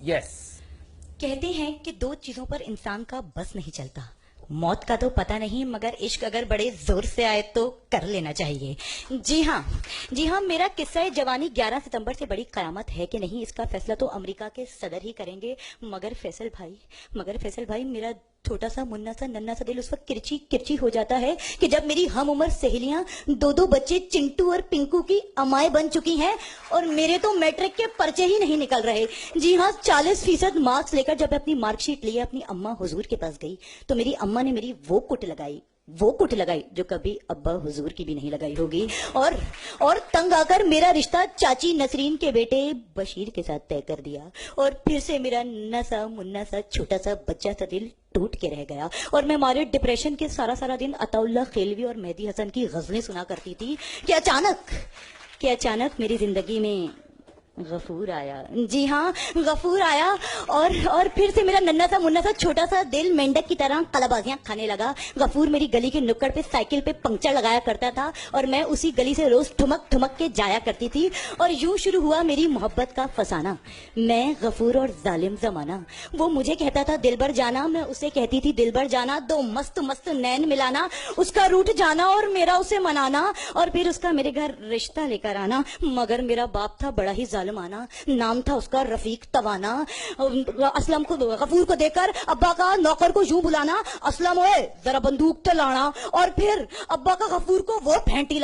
Yes. कहते हैं कि दो चीजों पर इंसान का बस नहीं चलता, मौत का तो पता नहीं मगर इश्क अगर बड़े जोर से आए तो कर लेना चाहिए। जी हाँ, मेरा किस्सा जवानी 11 सितंबर से बड़ी कयामत है कि नहीं, इसका फैसला तो अमेरिका के सदर ही करेंगे। मगर फैसल भाई मेरा छोटा सा मुन्ना सा नन्ना सा दिल उस वक्त किरची किरची हो जाता है कि जब मेरी हम उम्र सहेलियां दो बच्चे चिंटू और पिंकू की अमाएं बन चुकी हैं और मेरे तो मैट्रिक के पर्चे ही नहीं निकल रहे। जी हाँ, 40% मार्क्स लेकर जब मैं अपनी मार्कशीट लिए अपनी अम्मा हुजूर के पास गई तो मेरी अम्मा ने मेरी वो कुट लगाई जो कभी अब्बा हुजूर की भी नहीं लगाई होगी, और तंग आकर मेरा रिश्ता चाची नसरीन के बेटे बशीर के साथ तय कर दिया। और फिर से मेरा नन्ना सा मुन्ना सा छोटा सा बच्चा सा दिल टूट के रह गया और मैं मारे डिप्रेशन के सारा दिन अताउल्ला खेलवी और मेहदी हसन की गजलें सुना करती थी कि अचानक मेरी जिंदगी में गफूर आया। जी हाँ, गफूर आया और फिर से मेरा नन्ना सा मुन्ना सा छोटा सा दिल मेंढक की तरह कलाबाजियां खाने लगा। गफूर मेरी गली के नुक्कड़ पे साइकिल पे पंक्चर लगाया करता था और मैं उसी गली से रोज ठुमक के जाया करती थी और यूं शुरू हुआ मेरी मोहब्बत का फसाना। मैं गफूर और जालिम जमाना। वो मुझे कहता था दिलबर जाना, मैं उसे कहती थी दिलबर जाना। दो मस्त मस्त नैन मिलाना, उसका रूठ जाना और मेरा उसे मनाना और फिर उसका मेरे घर रिश्ता लेकर आना। मगर मेरा बाप था बड़ा ही आना, नाम था उसका रफीक तवाना। असलम को गफूर को देखकर अब्बा का नौकर को यूं बुलाना, असलम ओए जरा बंदूक तो लाना, और फिर अब्बा का गफूर को वो फेंटी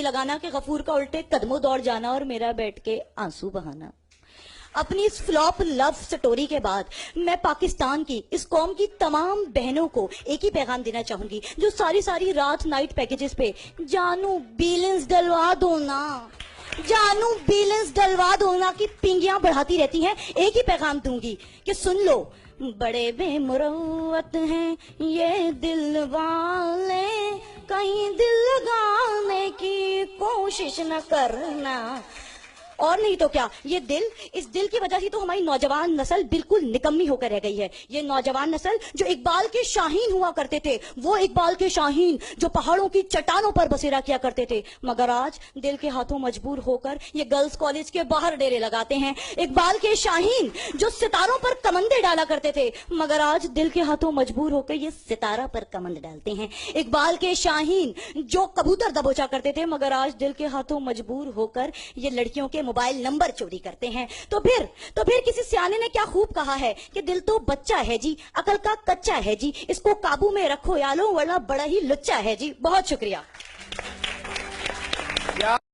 लगाना कि गफूर का उल्टे कदमों दौड़ जाना और मेरा बैठ के आंसू बहाना। अपनी इस फ्लॉप लव स्टोरी के बाद मैं पाकिस्तान की इस कौम की तमाम बहनों को एक ही पैगाम देना चाहूंगी जो सारी रात नाइट पैकेजेस पे जानू बैलेंस डलवा दो ना की पिंगियां बढ़ाती रहती हैं। एक ही पैगाम दूंगी कि सुन लो, बड़े बेमुरव्वत हैं ये दिल वाले, कहीं दिल लगाने की कोशिश न करना। और नहीं तो क्या, इस दिल की वजह से तो हमारी नौजवान नस्ल बिल्कुल निकम्मी होकर रह गई है। ये नौजवान नस्ल जो इकबाल के शाहीन हुआ करते थे, वो इकबाल के शाहीन जो पहाड़ों की चट्टानों पर बसेरा किया करते थे, मगर आज दिल के हाथों मजबूर होकर ये गर्ल्स कॉलेज के बाहर डेरे लगाते हैं। इकबाल के शाहीन जो सितारों पर कमंदे डाला करते थे, मगर आज दिल के हाथों मजबूर होकर ये सितारा पर कमंद डालते हैं। इकबाल के शाहीन जो कबूतर दबोचा करते थे, मगर आज दिल के हाथों मजबूर होकर ये लड़कियों के मोबाइल नंबर चोरी करते हैं। तो फिर किसी सियाने ने क्या खूब कहा है कि दिल तो बच्चा है जी, अकल का कच्चा है जी, इसको काबू में रखो यालो वरना बड़ा ही लुच्चा है जी। बहुत शुक्रिया।